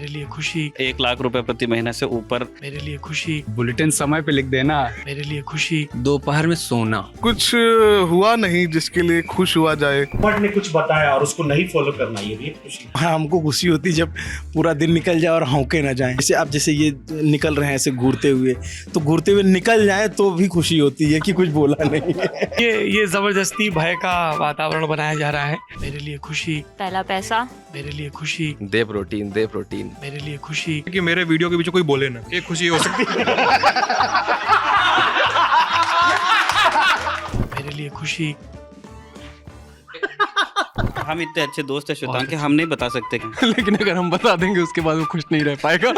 मेरे लिए खुशी 1 लाख रुपए प्रति महीने से ऊपर, मेरे लिए खुशी बुलेटिन समय पे लिख देना, मेरे लिए खुशी दोपहर में सोना, कुछ हुआ नहीं जिसके लिए खुश हुआ जाए। बट ने कुछ बताया और उसको नहीं फॉलो करना, ये भी एक खुशी। हाँ, हमको खुशी होती है जब पूरा दिन निकल जाए और हौंके ना जाए। जैसे आप जैसे ये निकल रहे हैं ऐसे घूरते हुए, तो घूरते हुए निकल जाए तो भी खुशी होती है कि कुछ बोला नहीं है। ये जबरदस्ती भय का वातावरण बनाया जा रहा है। मेरे लिए खुशी, पहला पैसा, मेरे लिए खुशी, दे प्रोटीन, मेरे लिए खुशी, कि मेरे वीडियो के पीछे कोई बोले ना, एक खुशी हो सकती है। मेरे लिए खुशी। हम इतने अच्छे दोस्त हैं श्वेतांग कि हम नहीं बता सकते कि लेकिन अगर हम बता देंगे उसके बाद वो खुश नहीं रह पाएगा।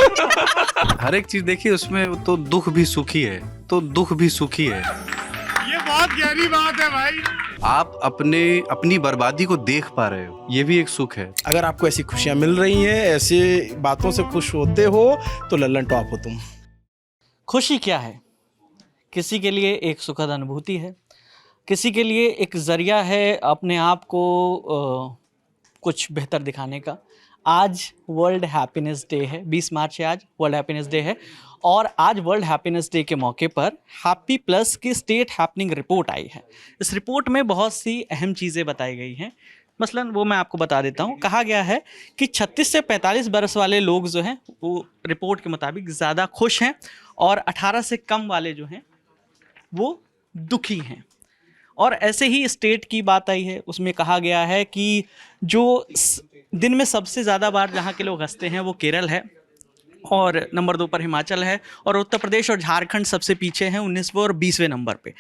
हर एक चीज देखिए उसमें तो दुख भी सुखी है, ये बहुत गहरी बात है भाई। आप अपनी बर्बादी को देख पा रहे हो, ये भी एक सुख है। अगर आपको ऐसी खुशियाँ मिल रही हैं, ऐसे बातों से खुश होते हो, तो लल्लन टॉप हो तुम। खुशी क्या है? किसी के लिए एक सुखद अनुभूति है, किसी के लिए एक ज़रिया है अपने आप को कुछ बेहतर दिखाने का। आज वर्ल्ड हैप्पीनेस डे है, 20 मार्च है, आज वर्ल्ड हैप्पीनेस डे है। और आज वर्ल्ड हैप्पीनेस डे के मौके पर हैप्पी प्लस की स्टेट हैपनिंग रिपोर्ट आई है। इस रिपोर्ट में बहुत सी अहम चीज़ें बताई गई हैं। मसलन वो मैं आपको बता देता हूँ। कहा गया है कि 36 से 45 बरस वाले लोग जो हैं वो रिपोर्ट के मुताबिक ज़्यादा खुश हैं और 18 से कम वाले जो हैं वो दुखी हैं। और ऐसे ही स्टेट की बात आई है, उसमें कहा गया है कि जो दिन में सबसे ज़्यादा बार जहाँ के लोग हंसते हैं वो केरल है, और नंबर 2 पर हिमाचल है, और उत्तर प्रदेश और झारखंड सबसे पीछे हैं 19वें और 20वें नंबर पे।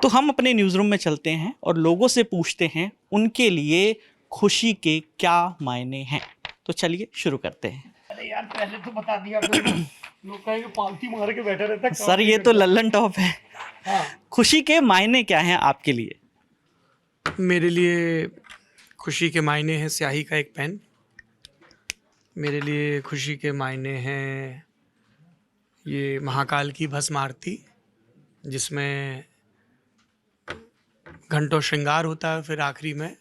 तो हम अपने न्यूज़ रूम में चलते हैं और लोगों से पूछते हैं उनके लिए खुशी के क्या मायने हैं। तो चलिए शुरू करते हैं। अरे यार पहले तो बता दिया, लोग कहेंगे पालती मार के बैठे रहता है। सर ये तो लल्लन टॉप है। हाँ। खुशी के मायने क्या हैं आपके लिए? मेरे लिए खुशी के मायने हैं स्याही का एक पेन। मेरे लिए खुशी के मायने हैं ये महाकाल की भस्म आरती, जिसमें घंटों श्रृंगार होता है, फिर आखिरी में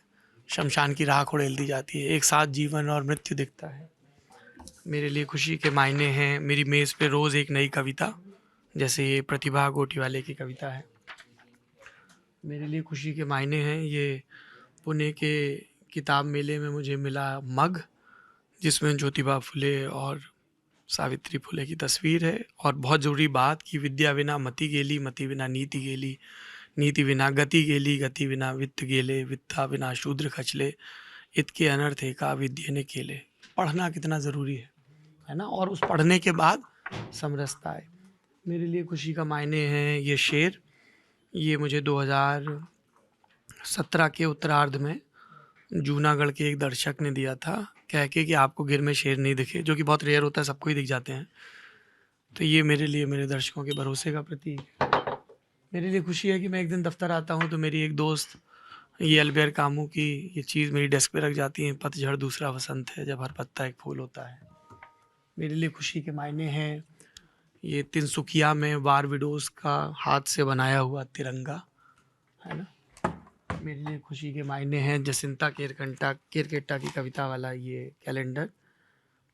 शमशान की राख उड़ेल दी जाती है, एक साथ जीवन और मृत्यु दिखता है। मेरे लिए खुशी के मायने हैं मेरी मेज़ पे रोज़ एक नई कविता, जैसे ये प्रतिभा गोटीवाले की कविता है। मेरे लिए खुशी के मायने हैं ये पुणे के किताब मेले में मुझे मिला मग, जिसमें ज्योतिबा फुले और सावित्री फुले की तस्वीर है। और बहुत ज़रूरी बात कि विद्या बिना मति गेली, मति बिना नीति गेली, नीति बिना गति गेली, गति बिना वित्त गेले, वित्ता बिना शूद्र खचले, इतके अनर्थ एका विद्या ने केले। पढ़ना कितना ज़रूरी है ना, और उस पढ़ने के बाद समरसता है। मेरे लिए खुशी का मायने हैं ये शेर, ये मुझे 2017 के उत्तरार्ध में जूनागढ़ के एक दर्शक ने दिया था, कह के कि आपको गिर में शेर नहीं दिखे, जो कि बहुत रेयर होता है, सबको ही दिख जाते हैं। तो ये मेरे लिए मेरे दर्शकों के भरोसे का प्रतीक है। मेरे लिए खुशी है कि मैं एक दिन दफ्तर आता हूँ तो मेरी एक दोस्त ये अल्बेर कामू की ये चीज़ मेरी डेस्क पे रख जाती है, पतझड़ दूसरा वसंत है, जब हर पत्ता एक फूल होता है। मेरे लिए खुशी के मायने हैं ये तिनसुकिया में वार विडोज का हाथ से बनाया हुआ तिरंगा, है ना। मेरे लिए खुशी के मायने हैं जसिंता केरकेट्टा की कविता वाला ये कैलेंडर।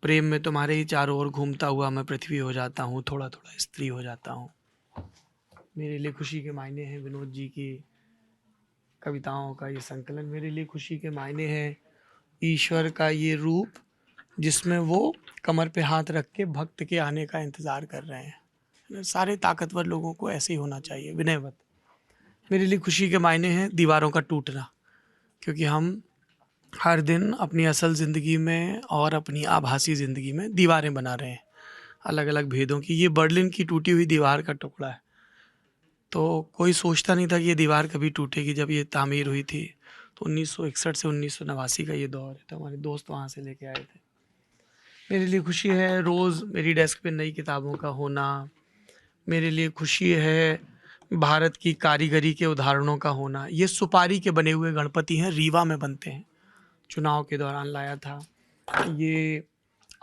प्रेम में तुम्हारे ही चारों ओर घूमता हुआ मैं पृथ्वी हो जाता हूँ, थोड़ा थोड़ा स्त्री हो जाता हूँ। मेरे लिए खुशी के मायने हैं विनोद जी की कविताओं का ये संकलन। मेरे लिए खुशी के मायने हैं ईश्वर का ये रूप, जिसमें वो कमर पे हाथ रख के भक्त के आने का इंतज़ार कर रहे हैं। सारे ताकतवर लोगों को ऐसे ही होना चाहिए, विनयवत। मेरे लिए खुशी के मायने हैं दीवारों का टूटना, क्योंकि हम हर दिन अपनी असल ज़िंदगी में और अपनी आभासी ज़िंदगी में दीवारें बना रहे हैं अलग अलग भेदों की। ये बर्लिन की टूटी हुई दीवार का टुकड़ा है। तो कोई सोचता नहीं था कि ये दीवार कभी टूटेगी। जब ये तामीर हुई थी तो 1961 से 1989 का ये दौर है, तो हमारे दोस्त वहाँ से लेके आए थे। मेरे लिए खुशी है रोज़ मेरी डेस्क पे नई किताबों का होना। मेरे लिए खुशी है भारत की कारीगरी के उदाहरणों का होना। ये सुपारी के बने हुए गणपति हैं, रीवा में बनते हैं, चुनाव के दौरान लाया था। ये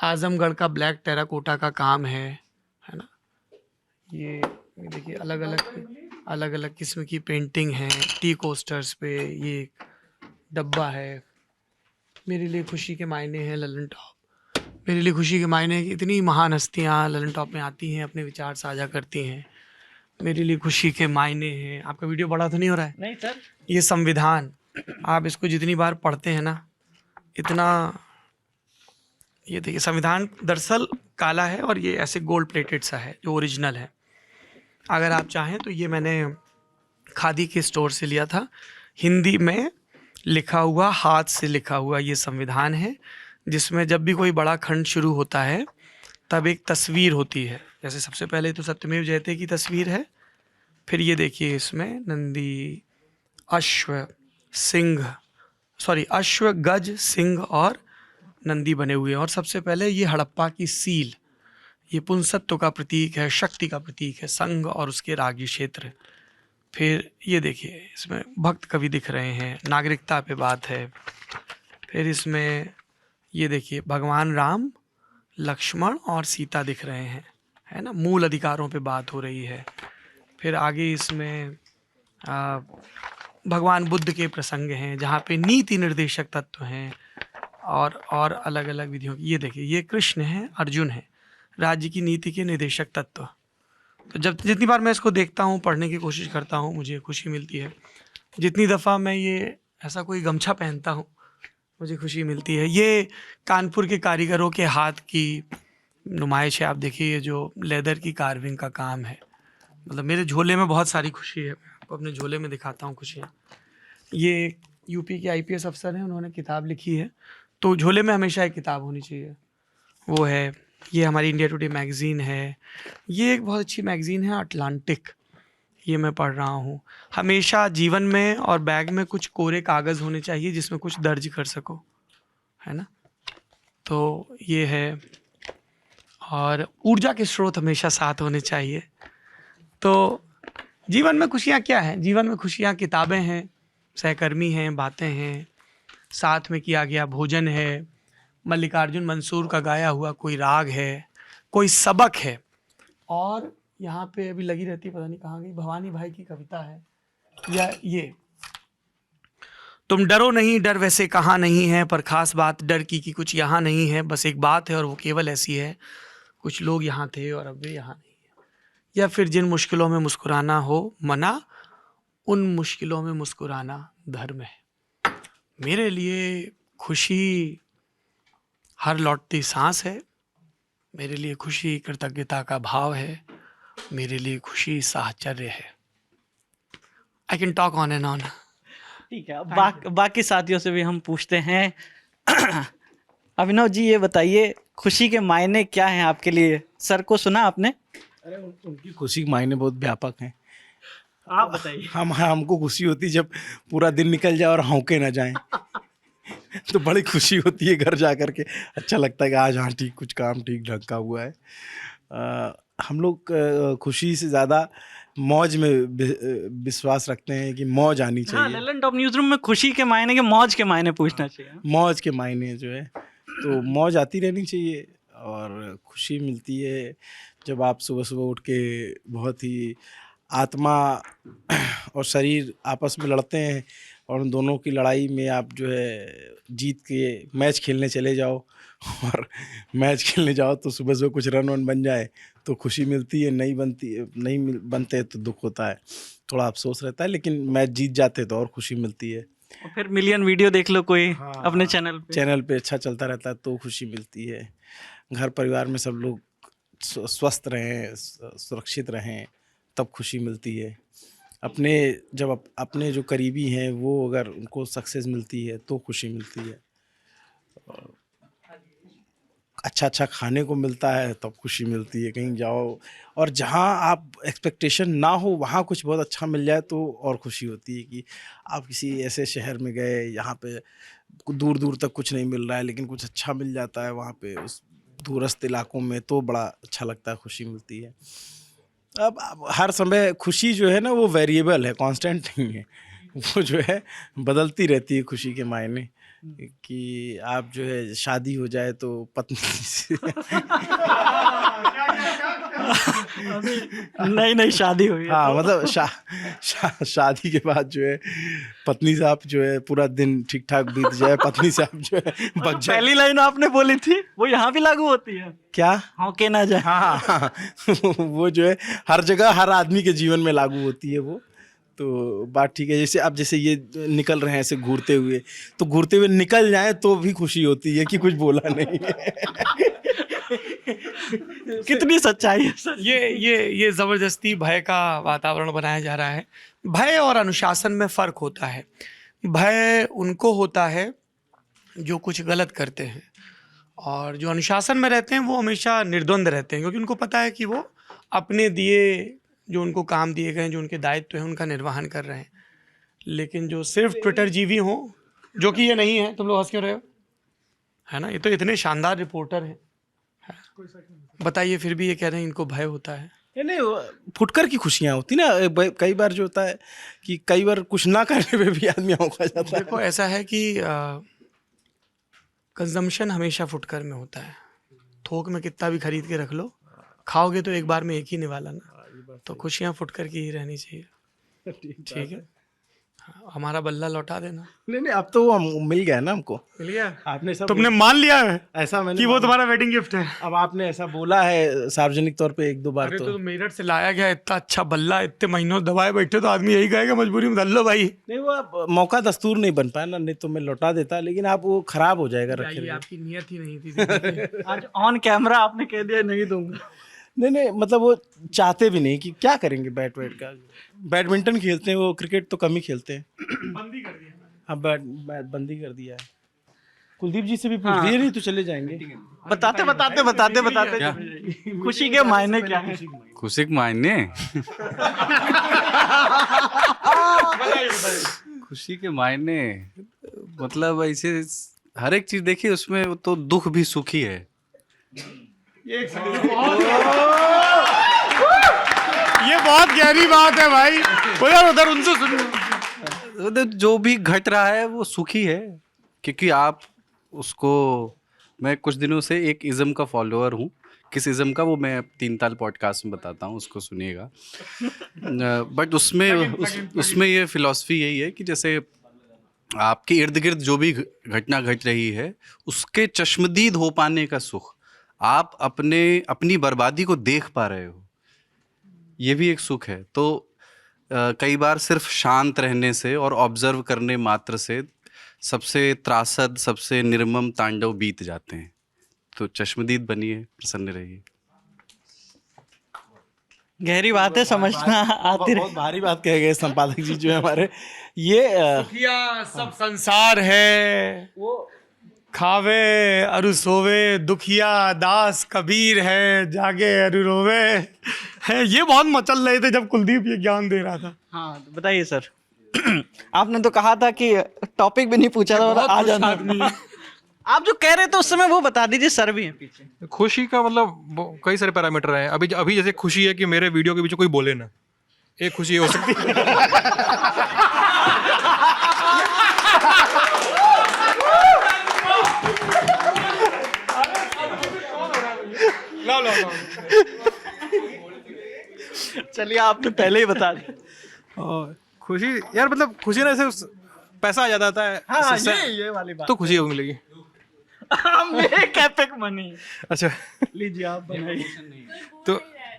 आजमगढ़ का ब्लैक टेराकोटा का काम है ना। ये देखिए अलग अलग किस्म की पेंटिंग है टी कोस्टर्स पे। ये डब्बा है। मेरे लिए खुशी के मायने हैं लल्लन टॉप। मेरे लिए खुशी के मायने कि इतनी महान हस्तियाँ ललन टॉप में आती हैं, अपने विचार साझा करती हैं। मेरे लिए खुशी के मायने हैं। आपका वीडियो बड़ा तो नहीं हो रहा है? नहीं सर। ये संविधान, आप इसको जितनी बार पढ़ते हैं ना, इतना, ये देखिए संविधान दरअसल काला है और ये ऐसे गोल्ड प्लेटेड सा है जो ओरिजिनल है। अगर आप चाहें तो ये मैंने खादी के स्टोर से लिया था। हिंदी में लिखा हुआ, हाथ से लिखा हुआ ये संविधान है, जिसमें जब भी कोई बड़ा खंड शुरू होता है तब एक तस्वीर होती है। जैसे सबसे पहले तो सत्यमेव जयते की तस्वीर है, फिर ये देखिए इसमें नंदी, अश्व, सिंह, अश्व, गज, सिंह और नंदी बने हुए हैं। और सबसे पहले ये हड़प्पा की सील, ये पुंसत्व का प्रतीक है, शक्ति का प्रतीक है, संघ और उसके राज्य क्षेत्र। फिर ये देखिए इसमें भक्त कवि दिख रहे हैं, नागरिकता पे बात है। फिर इसमें ये देखिए भगवान राम, लक्ष्मण और सीता दिख रहे हैं, है ना, मूल अधिकारों पे बात हो रही है। फिर आगे इसमें भगवान बुद्ध के प्रसंग हैं जहाँ पे नीति निर्देशक तत्व हैं और अलग अलग विधियों की। ये देखिए ये कृष्ण हैं, अर्जुन हैं, राज्य की नीति के निर्देशक तत्व। तो जब जितनी बार मैं इसको देखता हूँ, पढ़ने की कोशिश करता हूँ, मुझे खुशी मिलती है। जितनी दफ़ा मैं ये ऐसा कोई गमछा पहनता हूँ मुझे खुशी मिलती है। ये कानपुर के कारीगरों के हाथ की नुमाइश है। आप देखिए ये जो लेदर की कार्विंग का काम है, मतलब मेरे झोले में बहुत सारी खुशी है। मैं आपको अपने झोले में दिखाता हूँ खुशियाँ। ये यूपी के IPS अफसर हैं, उन्होंने किताब लिखी है, तो झोले में हमेशा एक किताब होनी चाहिए, वो है ये हमारी इंडिया टुडे मैगज़ीन है। ये एक बहुत अच्छी मैगज़ीन है अटलांटिक, ये मैं पढ़ रहा हूँ। हमेशा जीवन में और बैग में कुछ कोरे कागज़ होने चाहिए जिसमें कुछ दर्ज कर सको, है ना। तो ये है, और ऊर्जा के स्रोत हमेशा साथ होने चाहिए। तो जीवन में खुशियाँ क्या हैं? जीवन में खुशियाँ किताबें हैं, सहकर्मी हैं, बातें हैं, साथ में किया गया भोजन है, मल्लिकार्जुन मंसूर का गाया हुआ कोई राग है, कोई सबक है। और यहाँ पे अभी लगी रहती, पता नहीं कहाँ गई, भवानी भाई की कविता है, या ये तुम डरो नहीं, डर वैसे कहाँ नहीं है, पर खास बात डर की कि कुछ यहाँ नहीं है, बस एक बात है और वो केवल ऐसी है, कुछ लोग यहाँ थे और अब वे यहाँ नहीं है। या फिर जिन मुश्किलों में मुस्कुराना हो मना, उन मुश्किलों में मुस्कुराना धर्म है। मेरे लिए खुशी हर लौटती सांस है, मेरे लिए खुशी कृतज्ञता का भाव है, मेरे लिए खुशी साहचर्य है। I can talk on and on. ठीक है, बाकी साथियों से भी हम पूछते हैं। अभिनव जी ये बताइए, खुशी के मायने क्या हैं आपके लिए? सर को सुना आपने? अरे उनकी खुशी के मायने बहुत व्यापक हैं। आप बताइए। हमको खुशी होती है जब पूरा दिन निकल जाए और हौंके ना जाएं। तो बड़ी खुशी होती है घर जा कर के, अच्छा लगता है कि आज हाँ ठीक, कुछ काम ठीक ढंग का हुआ है। हम लोग खुशी से ज़्यादा मौज में विश्वास रखते हैं कि मौज आनी चाहिए। हाँ, ललन टॉप न्यूज़ रूम में खुशी के मायने के मौज के मायने पूछना चाहिए। मौज के मायने जो है, तो मौज आती रहनी चाहिए और खुशी मिलती है जब आप सुबह सुबह उठ के बहुत ही आत्मा और शरीर आपस में लड़ते हैं और उन दोनों की लड़ाई में आप जो है जीत के मैच खेलने चले जाओ, और मैच खेलने जाओ तो सुबह सुबह कुछ रन वन बन जाए तो खुशी मिलती है, नहीं बनते तो दुख होता है, थोड़ा अफसोस रहता है, लेकिन मैच जीत जाते तो और खुशी मिलती है। और फिर मिलियन वीडियो देख लो कोई अपने चैनल पे अच्छा चलता रहता है तो खुशी मिलती है। घर परिवार में सब लोग स्वस्थ रहें, सुरक्षित रहें, तब खुशी मिलती है। जब अपने जो करीबी हैं वो अगर उनको सक्सेस मिलती है तो खुशी मिलती है। अच्छा खाने को मिलता है तब खुशी मिलती है। कहीं जाओ और जहाँ आप एक्सपेक्टेशन ना हो वहाँ कुछ बहुत अच्छा मिल जाए तो और खुशी होती है कि आप किसी ऐसे शहर में गए यहाँ पे दूर दूर तक कुछ नहीं मिल रहा है, लेकिन कुछ अच्छा मिल जाता है वहाँ पे उस दूरस्थ इलाकों में, तो बड़ा अच्छा लगता है, खुशी मिलती है। अब हर समय खुशी जो है ना वो वेरिएबल है, कांस्टेंट नहीं है, वो जो है बदलती रहती है खुशी के मायने। कि आप जो है शादी हो जाए तो पत्नी से नई नई शादी हुई है हाँ तो- मतलब शादी के बाद जो है पत्नी साहब जो है पूरा दिन ठीक ठाक बीत जाए, पत्नी साहब जो है बच जाए। पहली लाइन आपने बोली थी वो यहाँ भी लागू होती है, क्या? हाँ के ना जाए। हाँ हाँ हाँ। वो जो है हर जगह हर आदमी के जीवन में लागू होती है वो। तो बात ठीक है। जैसे अब जैसे ये निकल रहे हैं ऐसे घूरते हुए, तो घूरते हुए निकल जाए तो भी खुशी होती है कि कुछ बोला नहीं है। कितनी सच्चाई है सर। ये ज़बरदस्ती भय का वातावरण बनाया जा रहा है। भय और अनुशासन में फ़र्क होता है। भय उनको होता है जो कुछ गलत करते हैं, और जो अनुशासन में रहते हैं वो हमेशा निर्द्वंद रहते हैं, क्योंकि उनको पता है कि वो अपने दिए जो उनको काम दिए गए हैं, जो उनके दायित्व हैं, उनका निर्वहन कर रहे हैं। लेकिन जो सिर्फ ट्विटर जीवी हों, जो कि ये नहीं है, तुम लोग हंस क्यों रहे हो, है ना? ये तो इतने शानदार रिपोर्टर हैं, बताइए फिर भी ये कह रहे हैं इनको भय होता है। नहीं, फुटकर की खुशियाँ होती ना। कई बार जो होता है कि कई बार कुछ ना करने पे भी आदमी औंका जाता है। देखो ऐसा है कि कंजम्पशन हमेशा फुटकर में होता है। थोक में कितना भी खरीद के रख लो, खाओगे तो एक बार में एक ही निवाला ना। तो खुशियाँ फुटकर की ही रहनी चाहिए। ठीक है, हाँ, हमारा बल्ला लौटा देना। नहीं अब तो वो मिल गया ना हमको। मिल गया? आपने सब तुमने मान लिया है ऐसा मैंने कि वो तुम्हारा वेडिंग गिफ्ट है? अब आपने ऐसा बोला है सार्वजनिक तौर पे एक दो बार। अरे तो तो मेरठ से लाया गया इतना अच्छा बल्ला, इतने महीनों दबाए बैठे, तो आदमी यही कहेगा मजबूरी में धर लो भाई। नहीं, वो अब मौका दस्तूर नहीं बन पाया ना, नहीं तो मैं लौटा देता, लेकिन आप वो खराब हो जाएगा रखे ये रहे। आपकी नियत ही नहीं थी। आज ऑन कैमरा आपने कह दिया नहीं दूंगा। नहीं मतलब वो चाहते भी नहीं कि क्या करेंगे बैट का। बैडमिंटन खेलते हैं वो, क्रिकेट तो कम ही खेलते हैं। बंदी कर दिया। हाँ बंदी कर दिया है। कुलदीप जी से भी पूछ लिए, नहीं तो चले जाएंगे। बताते खुशी के मायने क्या है? खुशी के मायने खुशी के मायने मतलब ऐसे हर एक चीज देखिए उसमें तो दुख भी सुखी है। ये बहुत गहरी बात है भाई। उधर उनसे सुनो। जो भी घट रहा है वो सुखी है, क्योंकि आप उसको, मैं कुछ दिनों से एक इज़म का फॉलोअर हूँ। किस इज़म का वो मैं 3 ताल पॉडकास्ट में बताता हूँ, उसको सुनिएगा। बट उसमें ये फिलॉसफी यही है कि जैसे आपके इर्द गिर्द जो भी घटना घट रही है उसके चश्मदीद हो पाने का सुख, आप अपनी बर्बादी को देख पा रहे हो, ये भी एक सुख है। तो कई बार सिर्फ शांत रहने से और ऑब्जर्व करने मात्र से सबसे त्रासद, सबसे निर्मम तांडव बीत जाते हैं। तो चश्मदीद बनिए, प्रसन्न रहिए। गहरी बातें समझना आती बहुत भारी बात कह गए संपादक जी जो है हमारे। ये दुखिया सब संसार है, खावे अरु सोवे, दुखिया दास कबीर है, जागे अरु रोवे है। ये बहुत मचल रहे थे जब कुलदीप ये ज्ञान दे रहा था। हाँ तो बताइए सर। आपने तो कहा था कि टॉपिक भी नहीं पूछा था और आ जाना। आप जो कह रहे थे उस समय वो बता दीजिए, सर भी हैं पीछे। खुशी का मतलब कई सारे पैरामीटर हैं। अभी जैसे खुशी है कि मेरे वीडियो के पीछे कोई बोले ना, एक खुशी हो सकती है। चलिए आपने पहले ही बता दिया। और खुशी यार मतलब खुशी ना ऐसे पैसा आ जाता है। हाँ ये वाली बात तो खुशी हो मिलेगी। Make epic money. अच्छा लीजिए आप बनाइए।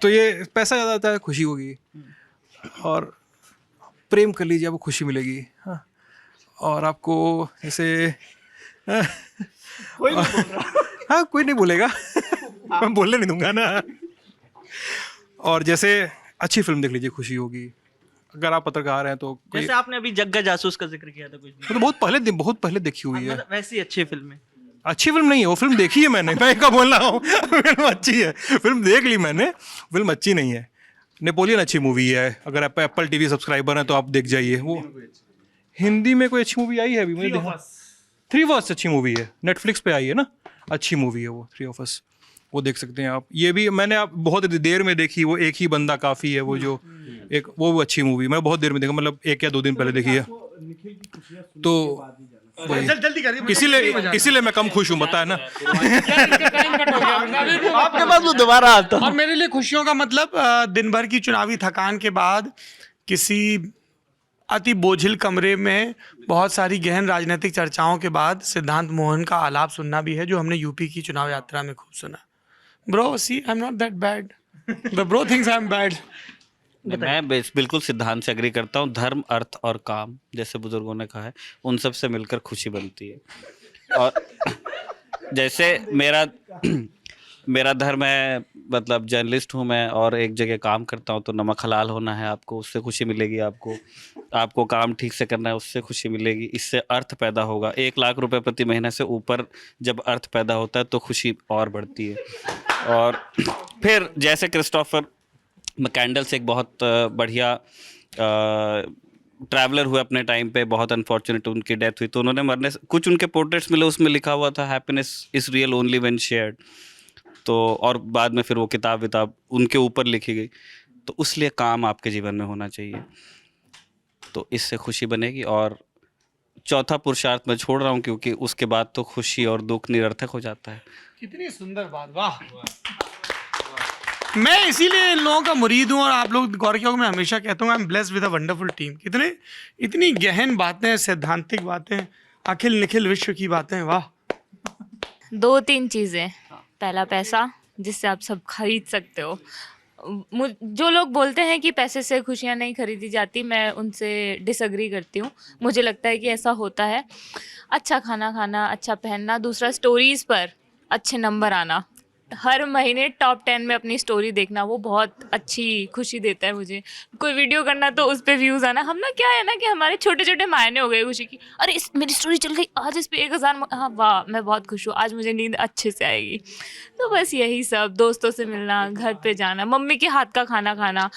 तो ये पैसा ज़्यादा आता है, खुशी होगी। और प्रेम कर लीजिए, आपको खुशी मिलेगी। हाँ, और आपको जैसे कोई नहीं बोल रहा। हाँ कोई नहीं बोलेगा। मैं बोलने नहीं दूंगा ना। और जैसे अच्छी फिल्म देख लीजिए, खुशी होगी। अगर आप पत्रकार हैं तो जैसे आपने अभी जग्गा जासूस का जिक्र किया था कुछ दिन, तो बहुत पहले देखी हुई है। मतलब वैसी अच्छी फिल्म है। अच्छी फिल्म नहीं है वो, फिल्म देखी है मैंने। मैं क्या बोल रहा हूँ, फिल्म अच्छी है, फिल्म देख ली मैंने, फिल्म अच्छी नहीं है। नेपोलियन अच्छी मूवी है, अगर आप एप्पल टीवी सब्सक्राइबर हैं तो आप देख जाइए। वो हिंदी में कोई अच्छी मूवी आई है अभी मुझे देखा, 3 of Us अच्छी मूवी है, नेटफ्लिक्स पे आई है ना, अच्छी मूवी है वो 3 of Us, वो देख सकते हैं आप। ये भी मैंने आप बहुत देर में देखी, वो एक ही बंदा काफ़ी है, वो जो एक वो अच्छी मूवी मैं बहुत देर में देखा, मतलब 1 या 2 दिन पहले देखी है। तो जल्दी करिए, इसीलिए मैं कम खुश हूँ, बताया ना। आपके पास वो दोबारा आता और मेरे लिए खुशियों का मतलब दिन भर की चुनावी थकान के बाद किसी अति बोझिल कमरे में बहुत सारी गहन राजनीतिक चर्चाओं के बाद सिद्धांत मोहन का आलाप सुनना भी है, जो हमने यूपी की चुनाव यात्रा में खूब सुना। Bro see I am not that bad, the bro thinks I am bad. मैं बिल्कुल सिद्धांत से एग्री करता हूँ। धर्म, अर्थ और काम, जैसे बुजुर्गों ने कहा है, उन सब से मिलकर खुशी बनती है। और जैसे मेरा धर्म है, मतलब जर्नलिस्ट हूँ मैं और एक जगह काम करता हूँ, तो नमक हलाल होना है आपको, उससे खुशी मिलेगी। आपको काम ठीक से करना है, उससे खुशी मिलेगी। इससे अर्थ पैदा होगा। 1 लाख रुपए प्रति महीने से ऊपर जब अर्थ पैदा होता है तो खुशी और बढ़ती है। और फिर जैसे क्रिस्टोफर मैकेंडल्स एक बहुत बढ़िया ट्रैवलर हुए अपने टाइम पे, बहुत अनफॉर्चुनेट उनकी डेथ हुई, तो उन्होंने मरने से कुछ उनके पोर्ट्रेट्स मिले, उसमें लिखा हुआ था happiness is real only when shared. तो और बाद में फिर वो किताब उनके ऊपर लिखी गई। तो उसलिए काम आपके जीवन में होना चाहिए, तो इससे खुशी बनेगी। और चौथा पुरुषार्थ मैं छोड़ रहा हूँ, क्योंकि उसके बाद तो खुशी और दुख निरर्थक हो जाता है। कितनी सुंदर बात, वाह। मैं इसीलिए इन लोगों का मुरीद हूँ, और आप लोग गौर किया होगा, मैं हमेशा कहता हूँ I am blessed with a wonderful team. इतनी गहन बातें, सैद्धांतिक बातें, अखिल निखिल विश्व की बातें, वाह। 2-3 चीज़ें। पहला, पैसा, जिससे आप सब खरीद सकते हो। जो लोग बोलते हैं कि पैसे से खुशियाँ नहीं खरीदी जाती, मैं उनसे डिसएग्री करती हूँ। मुझे लगता है कि ऐसा होता है। अच्छा खाना खाना, अच्छा पहनना। दूसरा, स्टोरीज़ पर अच्छे नंबर आना। हर महीने टॉप 10 में अपनी स्टोरी देखना, वो बहुत अच्छी खुशी देता है मुझे। कोई वीडियो करना तो उस पर व्यूज़ आना। हम ना क्या है ना कि हमारे छोटे छोटे मायने हो गए खुशी की। अरे मेरी स्टोरी चल गई आज, इस पे 1000, हाँ वाह मैं बहुत खुश हूँ, आज मुझे नींद अच्छे से आएगी। तो बस यही सब, दोस्तों से मिलना, घर पे जाना, मम्मी के हाथ का खाना खाना।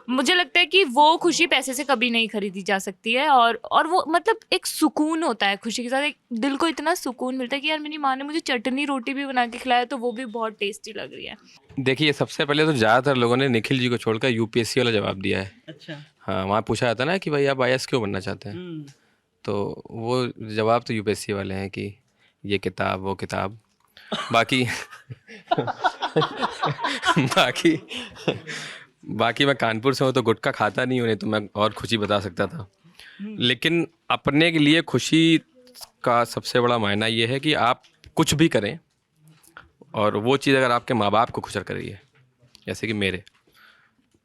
मुझे लगता है कि वो खुशी पैसे से कभी नहीं खरीदी जा सकती है। और वो मतलब एक सुकून होता है खुशी के साथ। एक दिल को इतना सुकून मिलता है कि यार मेरी माँ ने मुझे चटनी रोटी भी बना के खिलाया, तो वो भी बहुत टेस्टी लग रही है। देखिए, सबसे पहले तो ज़्यादातर लोगों ने निखिल जी को छोड़कर यूपीएससी वाला जवाब दिया है। अच्छा। हाँ, वहाँ पूछा जाता ना कि भाई आप आईएएस क्यों बनना चाहते हैं, तो वो जवाब तो यूपीएससी वाले हैं कि ये किताब वो किताब। बाकी बाकी मैं कानपुर से हूँ तो गुटखा खाता नहीं हूँ, नहीं तो मैं और खुशी बता सकता था। लेकिन अपने के लिए खुशी का सबसे बड़ा मायना ये है कि आप कुछ भी करें और वो चीज़ अगर आपके माँ बाप को खुश कर रही है, जैसे कि मेरे,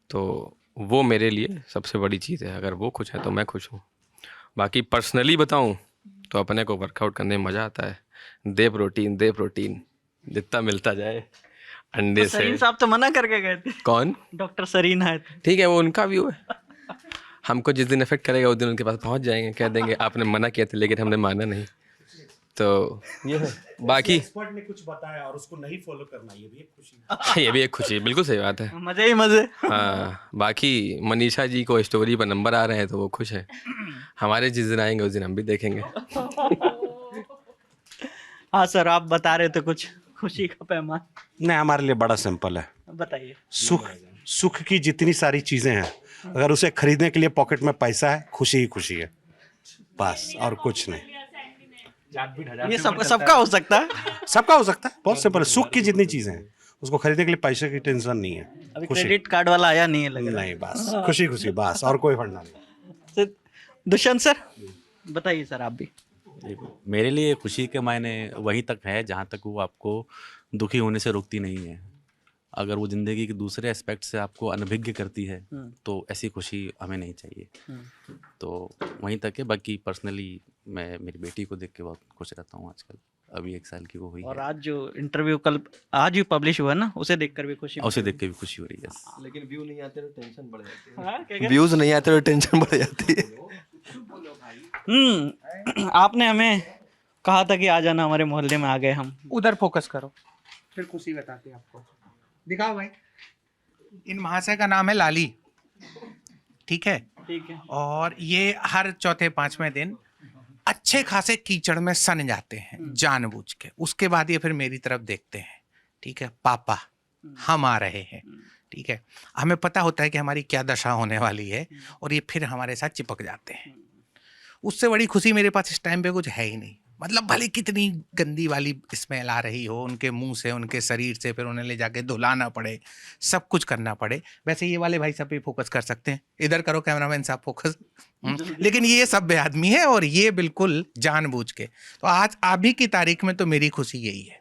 तो वो मेरे लिए सबसे बड़ी चीज़ है। अगर वो खुश है तो मैं खुश हूँ। बाकी पर्सनली बताऊँ तो अपने को वर्कआउट करने में मज़ा आता है। दे प्रोटीन जितना मिलता जाए अंडे से। सरीन साहब तो मना करके गए थे। कौन? डॉक्टर सरीन आए थे। ठीक है, वो उनका व्यू है। हमको जिस दिन इफेक्ट करेगा उस दिन उनके पास पहुंच जाएंगे, कह देंगे आपने मना किया था लेकिन हमने माना नहीं। तो ये है। बाकी एक्सपर्ट ने कुछ बताया और उसको नहीं फॉलो करना, ये भी एक खुशी। ये भी एक खुशी, बिल्कुल सही बात है। मजे ही मजे। हाँ, बाकी मनीषा जी को स्टोरी पर नंबर आ रहे हैं तो वो खुश है। हमारे जिस दिन आएंगे उस दिन हम भी देखेंगे। हाँ सर, आप बता रहे थे कुछ खुशी का पैमाना। नहीं, हमारे लिए बड़ा सिंपल है। बताइए। सुख की जितनी सारी चीजें हैं, अगर उसे खरीदने के लिए पॉकेट में पैसा है, खुशी ही खुशी है, बस और कुछ नहीं। ये सबका हो सकता है। सबका हो सकता है, बहुत सिंपल है। सुख की जितनी चीजें हैं उसको खरीदने के लिए पैसे की टेंशन नहीं है। अभी खुशी। क्रेडिट कार्ड वाला आया नहीं है लग रहा है। नहीं, बस खुशी खुशी, बस और कोई फंडा नहीं। दुष्यंत सर बताइए। सर आप भी। मेरे लिए खुशी के मायने वहीं तक है जहाँ तक वो आपको दुखी होने से रोकती नहीं है। अगर वो ज़िंदगी के दूसरे एस्पेक्ट से आपको अनभिज्ञ करती है तो ऐसी खुशी हमें नहीं चाहिए। तो वहीं तक है। बाकी पर्सनली मैं मेरी बेटी को देख के बहुत खुश रहता हूँ आजकल। अभी 1 साल की वो हुई और है। आज जो इंटरव्यू कल आज ही पब्लिश हुआ ना, उसे देखकर भी खुशी। उसे देख के भी खुशी हो रही है। लेकिन व्यू नहीं आते तो टेंशन बढ़ जाती है। हाँ, क्या? व्यूज नहीं आते तो टेंशन बढ़ जाती है। आपने हमें कहा था कि आ जाना हमारे मोहल्ले में, आ गए हम। उधर फोकस करो, फिर खुशी बताते हैं आपको। दिखाओ भाई। इन महाशय का नाम है लाली, ठीक है। ठीक है। और ये हर चौथे 5वें दिन अच्छे खासे कीचड़ में सन जाते हैं जानबूझ के। उसके बाद ये फिर मेरी तरफ देखते हैं, ठीक है, पापा हम आ रहे हैं, ठीक है। हमें पता होता है कि हमारी क्या दशा होने वाली है और ये फिर हमारे साथ चिपक जाते हैं। उससे बड़ी खुशी मेरे पास इस टाइम पे कुछ है ही नहीं। मतलब भले कितनी गंदी वाली स्मेल आ रही हो उनके मुंह से, उनके शरीर से, फिर उन्हें ले जाके धुलाना पड़े, सब कुछ करना पड़े। वैसे ये वाले भाई सब पे फोकस कर सकते हैं, इधर करो कैमरामैन साहब फोकस। लेकिन ये सभ्य आदमी है और ये बिल्कुल जानबूझ के। तो आज अभी की तारीख में तो मेरी खुशी यही है।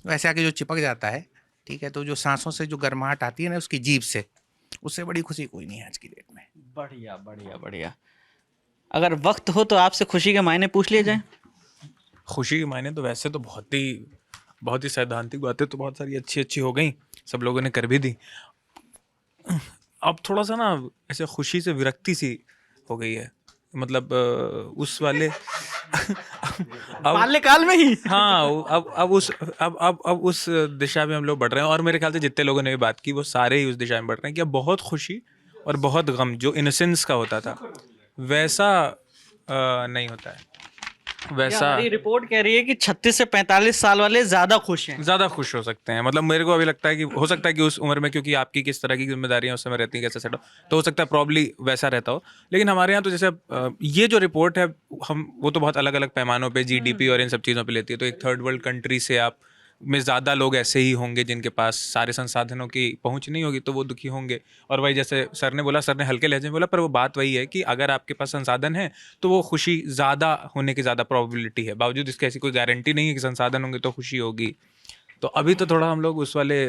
वैसे आके जो चिपक जाता है, ठीक है, तो जो सांसों से जो गर्माहट आती है ना उसकी जीभ से, उससे बड़ी खुशी कोई नहीं है आज की डेट में। बढ़िया बढ़िया बढ़िया। अगर वक्त हो तो आपसे खुशी के मायने पूछ लिए जाए। खुशी के मायने तो वैसे तो बहुत ही सैद्धांतिक बातें तो बहुत सारी अच्छी अच्छी हो गई, सब लोगों ने कर भी दी। अब थोड़ा सा ना ऐसे खुशी से विरक्ति सी हो गई है, मतलब उस वाले बाल्यकाल में ही। हाँ, अब उस दिशा में हम लोग बढ़ रहे हैं, और मेरे ख्याल से जितने लोगों ने भी बात की वो सारे ही उस दिशा में बढ़ रहे हैं कि अब बहुत खुशी और बहुत गम, जो इनोसेंस का होता था वैसा नहीं होता है। वैसा हमारी रिपोर्ट कह रही है कि 36 से 45 साल वाले ज्यादा खुश हैं। ज़्यादा खुश हो सकते हैं। मतलब मेरे को अभी लगता है कि हो सकता है कि उस उम्र में, क्योंकि आपकी किस तरह की जिम्मेदारियां उस समय रहती हैं, कैसे सेट हो, तो हो सकता है प्रॉब्ली वैसा रहता हो। लेकिन हमारे यहाँ तो जैसे ये जो रिपोर्ट है, हम वो तो बहुत अलग अलग पैमानों पे जीडीपी और इन सब चीज़ों पे लेती है। तो एक थर्ड वर्ल्ड कंट्री से आप में ज़्यादा लोग ऐसे ही होंगे जिनके पास सारे संसाधनों की पहुंच नहीं होगी, तो वो दुखी होंगे। और वही जैसे सर ने बोला, सर ने हल्के लहजे में बोला, पर वो बात वही है कि अगर आपके पास संसाधन है तो वो खुशी ज़्यादा होने की ज़्यादा प्रोबेबिलिटी है, बावजूद इसके ऐसी कोई गारंटी नहीं है कि संसाधन होंगे तो खुशी होगी। तो अभी तो थोड़ा हम लोग उस वाले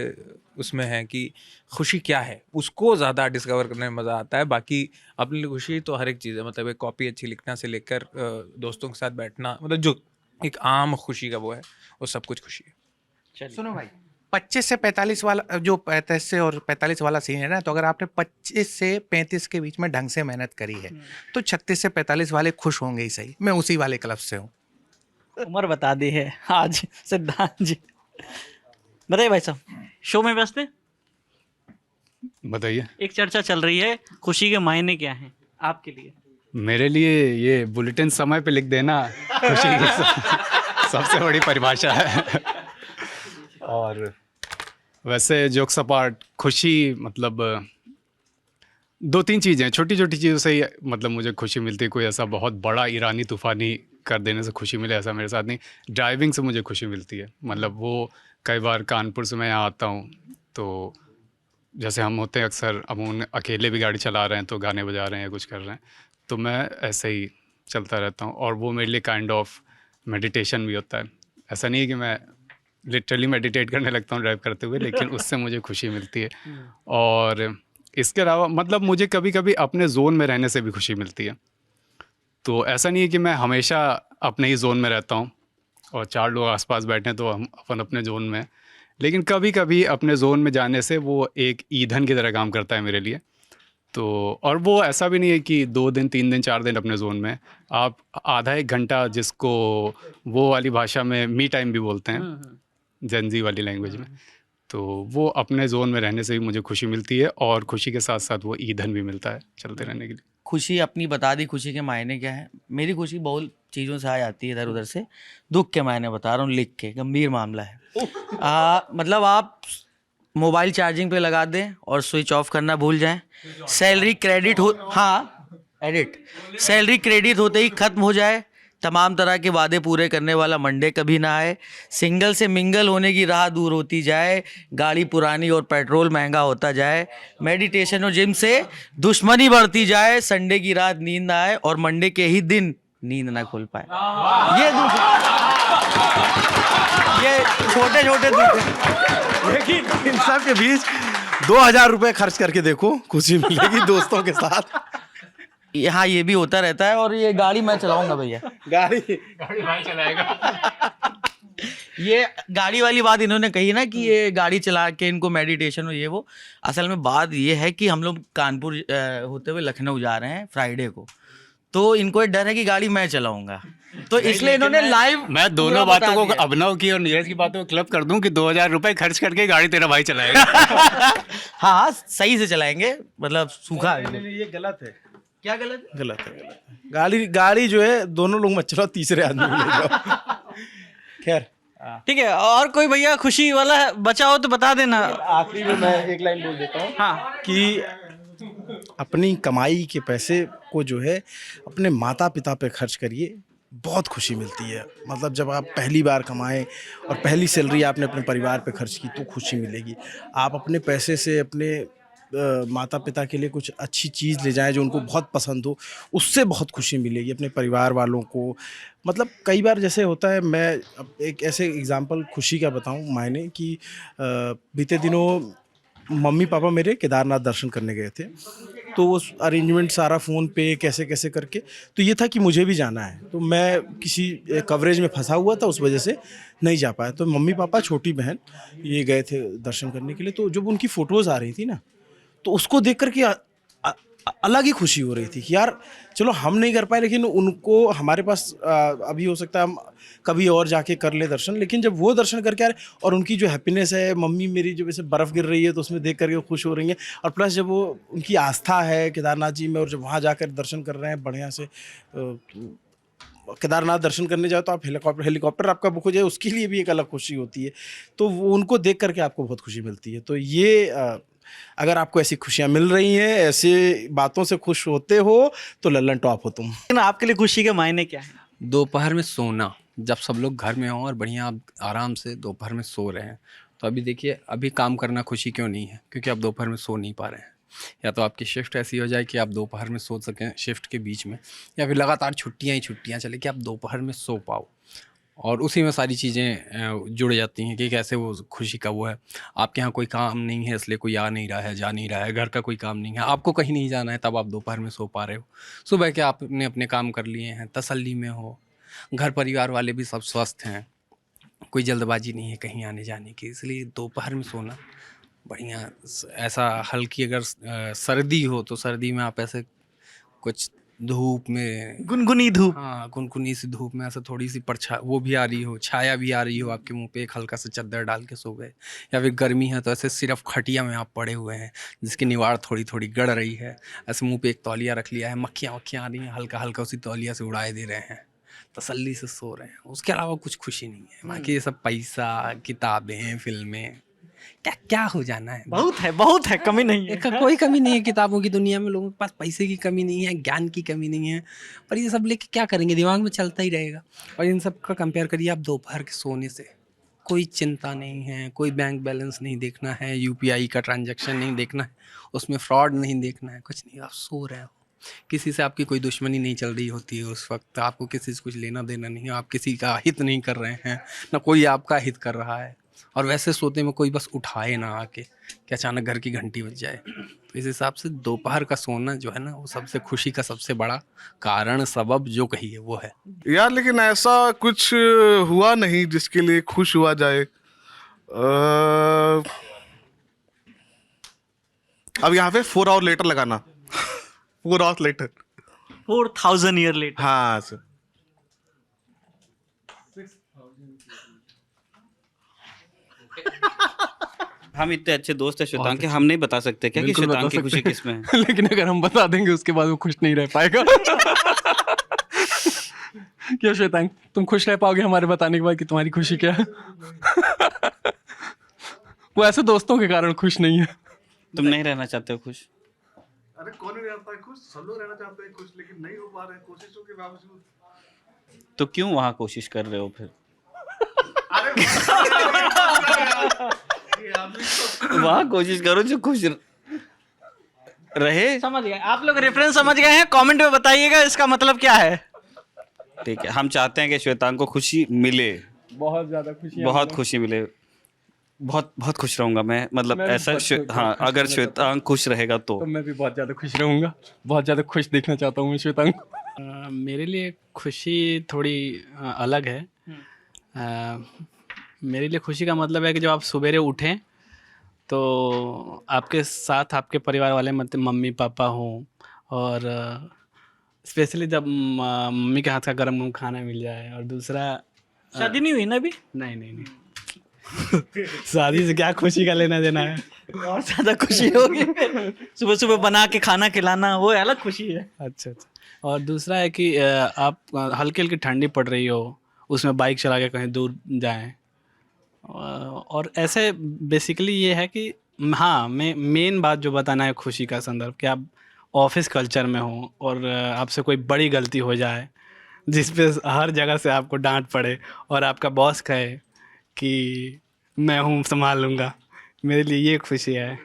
उसमें हैं कि खुशी क्या है उसको ज़्यादा डिस्कवर करने में मज़ा आता है। बाकी अपने लिए खुशी तो हर एक चीज़ है, मतलब एक कॉपी अच्छी लिखना से लेकर दोस्तों के साथ बैठना, मतलब जो एक आम खुशी का वो है, वो सब कुछ खुशी है। सुनो भाई, 25 से 45 वाला जो 35 से और 45 वाला सीन है ना, तो अगर आपने 25 से 35 के बीच में ढंग से मेहनत करी है तो 36 से 45 वाले खुश होंगे ही सही। मैं उसी वाले क्लब से हूँ। उम्र बता दी है आज सिद्धांत जी। बताइए भाई साहब, शो में व्यस्त है? बताइए। एक चर्चा चल रही है, खुशी के मायने क्या हैं आपके लिए? मेरे लिए ये बुलेटिन समय पे लिख देना खुशी की सबसे बड़ी परिभाषा है। और वैसे जोक्स अपार्ट, खुशी मतलब 2-3 चीज़ें, छोटी छोटी चीज़ों से ही मतलब मुझे खुशी मिलती है। कोई ऐसा बहुत बड़ा ईरानी तूफ़ानी कर देने से खुशी मिले ऐसा मेरे साथ नहीं। ड्राइविंग से मुझे खुशी मिलती है। मतलब वो कई बार कानपुर से मैं यहाँ आता हूँ तो जैसे हम होते हैं अक्सर, हम अकेले भी गाड़ी चला रहे हैं तो गाने बजा रहे हैं या कुछ कर रहे हैं, तो मैं ऐसे ही चलता रहता हूँ और वो मेरे लिए काइंड ऑफ मेडिटेशन भी होता है। ऐसा नहीं है कि मैं लिटरली मेडिटेट करने लगता हूँ ड्राइव करते हुए, लेकिन उससे मुझे खुशी मिलती है। और इसके अलावा मतलब मुझे कभी कभी अपने जोन में रहने से भी खुशी मिलती है। तो ऐसा नहीं है कि मैं हमेशा अपने ही जोन में रहता हूँ और 4 लोग आसपास बैठे हैं तो हम अपन अपने जोन में, लेकिन कभी कभी अपने जोन में जाने से वो एक ईंधन की तरह काम करता है मेरे लिए। तो और वो ऐसा भी नहीं है कि 2 दिन 3 दिन 4 दिन अपने जोन में, आप आधा 1 घंटा, जिसको वो वाली भाषा में मी टाइम भी बोलते हैं, जेनजी वाली लैंग्वेज में, तो वो अपने जोन में रहने से भी मुझे खुशी मिलती है और खुशी के साथ साथ वो ईंधन भी मिलता है चलते रहने के लिए। खुशी अपनी बता दी, खुशी के मायने क्या है। मेरी खुशी बहुत चीज़ों से आ जाती है इधर उधर से। दुख के मायने बता रहा हूँ लिख के, गंभीर मामला है। मतलब आप मोबाइल चार्जिंग पे लगा दें और स्विच ऑफ करना भूल जाएं, सैलरी क्रेडिट हो, हाँ एडिट, सैलरी क्रेडिट होते ही ख़त्म हो जाए, तमाम तरह के वादे पूरे करने वाला मंडे कभी ना आए, सिंगल से मिंगल होने की राह दूर होती जाए, गाड़ी पुरानी और पेट्रोल महंगा होता जाए, मेडिटेशन और जिम से दुश्मनी बढ़ती जाए, संडे की रात नींद ना आए और मंडे के ही दिन नींद ना खुल पाए। ये छोटे छोटे दुख हैं। लेकिन इन सब के बीच 2000 रुपए खर्च करके देखो, खुशी मिलेगी दोस्तों के साथ। हाँ, ये भी होता रहता है। और ये गाड़ी मैं चलाऊंगा भैया, गाड़ी भाई चलाएगा। ये गाड़ी वाली बात इन्होंने कही ना कि ये गाड़ी चला के इनको मेडिटेशन और ये वो, असल में बात ये है कि हम लोग कानपुर होते हुए लखनऊ जा रहे हैं फ्राइडे को, तो इनको ये डर है कि गाड़ी मैं चलाऊंगा, तो इसलिए इन्होंने लाइव मैं दोनों बातों को, अभिनव की और नीरज की बातों को क्लब कर दूं कि 2000 रुपए खर्च करके गाड़ी तेरा भाई चलाएगा। हाँ, सही से चलाएंगे, मतलब सूखा। ये गलत है। क्या गलत है? गलत है। गाड़ी जो है दोनों लोग मत चलाओ, तीसरे आदमी को ले जाओ। खैर ठीक है, और कोई भैया खुशी वाला बचा हो तो बता देना। आखिरी में मैं एक लाइन बोल देता हूँ, हाँ, कि अपनी कमाई के पैसे को जो है अपने माता पिता पे खर्च करिए, बहुत खुशी मिलती है। मतलब जब आप पहली बार कमाएं और पहली सैलरी आपने अपने परिवार पे खर्च की तो खुशी मिलेगी। आप अपने पैसे से अपने माता पिता के लिए कुछ अच्छी चीज़ ले जाएं जो उनको बहुत पसंद हो, उससे बहुत खुशी मिलेगी। अपने परिवार वालों को मतलब कई बार जैसे होता है, मैं अब एक ऐसे एग्जांपल खुशी का बताऊं मायने कि बीते दिनों मम्मी पापा मेरे केदारनाथ दर्शन करने गए थे, तो उस अरेंजमेंट सारा फ़ोन पे कैसे कैसे करके, तो ये था कि मुझे भी जाना है, तो मैं किसी कवरेज में फंसा हुआ था, उस वजह से नहीं जा पाया। तो मम्मी पापा छोटी बहन ये गए थे दर्शन करने के लिए, तो जब उनकी फ़ोटोज़ आ रही थी ना, तो उसको देख कर के अलग ही खुशी हो रही थी कि यार चलो हम नहीं कर पाए, लेकिन उनको हमारे पास अभी हो सकता है हम कभी और जाके कर ले दर्शन, लेकिन जब वो दर्शन करके आ रहे और उनकी जो हैप्पीनेस है, मम्मी मेरी जो वैसे बर्फ़ गिर रही है तो उसमें देख करके खुश हो रही हैं, और प्लस जब वो उनकी आस्था है केदारनाथ जी में और जब वहाँ जाकर दर्शन कर रहे हैं बढ़िया से, केदारनाथ दर्शन करने जाओ तो आप हेलीकॉप्टर आपका बुक हो जाए, उसके लिए भी एक अलग खुशी होती है। तो वो उनको देख करके आपको बहुत खुशी मिलती है। तो ये अगर आपको ऐसी खुशियाँ मिल रही हैं, ऐसे बातों से खुश होते हो तो लल्लन टॉप हो तुम। लेकिन आपके लिए खुशी के मायने क्या है? दोपहर में सोना, जब सब लोग घर में हों और बढ़िया आप आराम से दोपहर में सो रहे हैं। तो अभी देखिए, अभी काम करना खुशी क्यों नहीं है? क्योंकि आप दोपहर में सो नहीं पा रहे हैं। या तो आपकी शिफ्ट ऐसी हो जाए कि आप दोपहर में सो सकें शिफ्ट के बीच में, या फिर लगातार छुट्टियां ही छुट्टियां चले कि आप दोपहर में सो पाओ, और उसी में सारी चीज़ें जुड़ जाती हैं कि कैसे वो खुशी का वो है। आपके यहाँ कोई काम नहीं है इसलिए कोई आ नहीं रहा है, जा नहीं रहा है, घर का कोई काम नहीं है, आपको कहीं नहीं जाना है, तब आप दोपहर में सो पा रहे हो। सुबह के आपने अपने काम कर लिए हैं, तसल्ली में हो, घर परिवार वाले भी सब स्वस्थ हैं, कोई जल्दबाजी नहीं है कहीं आने जाने की, इसलिए दोपहर में सोना बढ़िया। ऐसा हल्की अगर सर्दी हो तो सर्दी में आप ऐसे कुछ धूप में, गुनगुनी धूप, हाँ गुनगुनी सी धूप में ऐसे थोड़ी सी परछा वो भी आ रही हो, छाया भी आ रही हो आपके मुंह पे, एक हल्का सा चादर डाल के सो गए। या फिर गर्मी है तो ऐसे सिर्फ खटिया में आप पड़े हुए हैं जिसकी निवाड़ थोड़ी थोड़ी गड़ रही है, ऐसे मुंह पे एक तौलिया रख लिया है, मक्खियाँ वक्खियाँ आ रही हैं, हल्का हल्का उसी तौलिया से उड़ाए दे रहे हैं, तसल्ली से सो रहे हैं। उसके अलावा कुछ खुशी नहीं है। बाकी ये सब पैसा, किताबें, फिल्में, क्या क्या हो जाना है, बहुत है, कमी नहीं है। कोई कमी नहीं है किताबों की दुनिया में, लोगों के पास पैसे की कमी नहीं है, ज्ञान की कमी नहीं है, पर ये सब लेके क्या करेंगे, दिमाग में चलता ही रहेगा। और इन सब का कंपेयर करिए आप दोपहर के सोने से, कोई चिंता नहीं है, कोई बैंक बैलेंस नहीं देखना है, यूपीआई का ट्रांजैक्शन नहीं देखना है, उसमें फ्रॉड नहीं देखना है, कुछ नहीं, आप सो रहे हो। किसी से आपकी कोई दुश्मनी नहीं चल रही होती है उस वक्त, आपको किसी से कुछ लेना देना नहीं है, आप किसी का हित नहीं कर रहे हैं, ना कोई आपका हित कर रहा है। और वैसे सोते में कोई बस उठाए ना आके कि अचानक घर की घंटी बज जाए। तो इस हिसाब से दोपहर का सोना जो है ना, वो सबसे खुशी का सबसे बड़ा कारण, सबब जो कहिए वो है यार। लेकिन ऐसा कुछ हुआ नहीं जिसके लिए खुश हुआ जाए। अब यहाँ पे 4 आवर लेटर लगाना 4 आवर्स लेटर 4000 ईयर लेटर। हाँ सर। हम इतने अच्छे दोस्त हैं श्वेतांग के, हम नहीं बता सकते क्या कि श्वेतांग की खुशी किस में है? लेकिन अगर हम बता देंगे उसके बाद वो खुश नहीं रह पाएगा। क्या श्वेतांग, तुम खुश रह पाओगे हमारे बताने के बाद कि तुम्हारी खुशी क्या है? वो ऐसे दोस्तों के कारण खुश नहीं है। तुम नहीं रहना चाहते हो खुश? अरे कौन नहीं रहता है खुश? सब लोग रहना चाहते हैं खुश, लेकिन नहीं हो पा रहे कोशिशों के बावजूद। तो क्यों वहाँ कोशिश कर रहे हो फिर? वहाँ कोशिश करो जो खुश रहे। समझ गए आप लोग, रेफरेंस समझ गए हैं? कमेंट में बताइएगा इसका मतलब क्या है। ठीक है, हम चाहते हैं कि श्वेतांग को खुशी मिले, बहुत ज्यादा खुशी, बहुत खुशी मिले, बहुत बहुत खुश रहूंगा मैं, मतलब ऐसा हाँ, अगर श्वेतांग खुश रहेगा तो मैं भी बहुत ज़्यादा खुश रहूँगा, बहुत ज़्यादा खुश देखना चाहता हूँ मैं श्वेतांग। मेरे लिए खुशी थोड़ी अलग है। मेरे लिए खुशी का मतलब है कि जब आप सवेरे उठें तो आपके साथ आपके परिवार वाले, मतलब मम्मी पापा हों, और स्पेशली जब मम्मी के हाथ का गरम गरम खाना मिल जाए। और दूसरा, शादी नहीं हुई ना अभी? नहीं शादी से क्या खुशी का लेना देना है? और ज़्यादा खुशी होगी सुबह सुबह बना के खाना खिलाना, वो अलग खुशी है। अच्छा। और दूसरा है कि आप हल्की हल्की ठंडी पड़ रही हो, उसमें बाइक चला के कहीं दूर जाएं। और ऐसे बेसिकली ये है कि हाँ, मैं मेन बात जो बताना है खुशी का संदर्भ कि आप ऑफिस कल्चर में हो और आपसे कोई बड़ी गलती हो जाए जिस पे हर जगह से आपको डांट पड़े और आपका बॉस कहे कि मैं हूँ संभाल लूँगा, मेरे लिए ये खुशी है।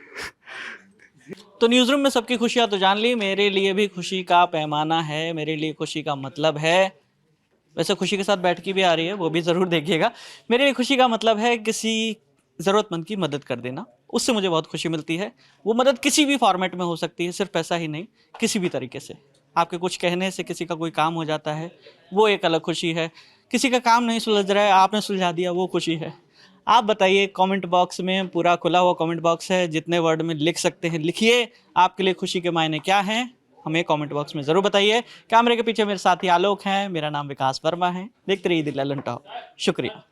तो न्यूज़ रूम में सबकी खुशियाँ तो जान ली, मेरे लिए भी खुशी का पैमाना है, मेरे लिए खुशी का मतलब है, वैसे खुशी के साथ बैठकी भी आ रही है, वो भी ज़रूर देखिएगा। मेरे लिए खुशी का मतलब है किसी ज़रूरतमंद की मदद कर देना, उससे मुझे बहुत खुशी मिलती है। वो मदद किसी भी फॉर्मेट में हो सकती है, सिर्फ पैसा ही नहीं, किसी भी तरीके से। आपके कुछ कहने से किसी का कोई काम हो जाता है, वो एक अलग खुशी है। किसी का काम नहीं सुलझ रहा है, आपने सुलझा दिया, वो खुशी है। आप बताइए, कमेंट बॉक्स में, पूरा खुला हुआ कमेंट बॉक्स है, जितने वर्ड में लिख सकते हैं लिखिए। आपके लिए खुशी के मायने क्या हैं, हमें कमेंट बॉक्स में ज़रूर बताइए। कैमरे के पीछे मेरे साथी आलोक हैं, मेरा नाम विकास वर्मा है। देखते रहिए दिल ललन टॉक। शुक्रिया।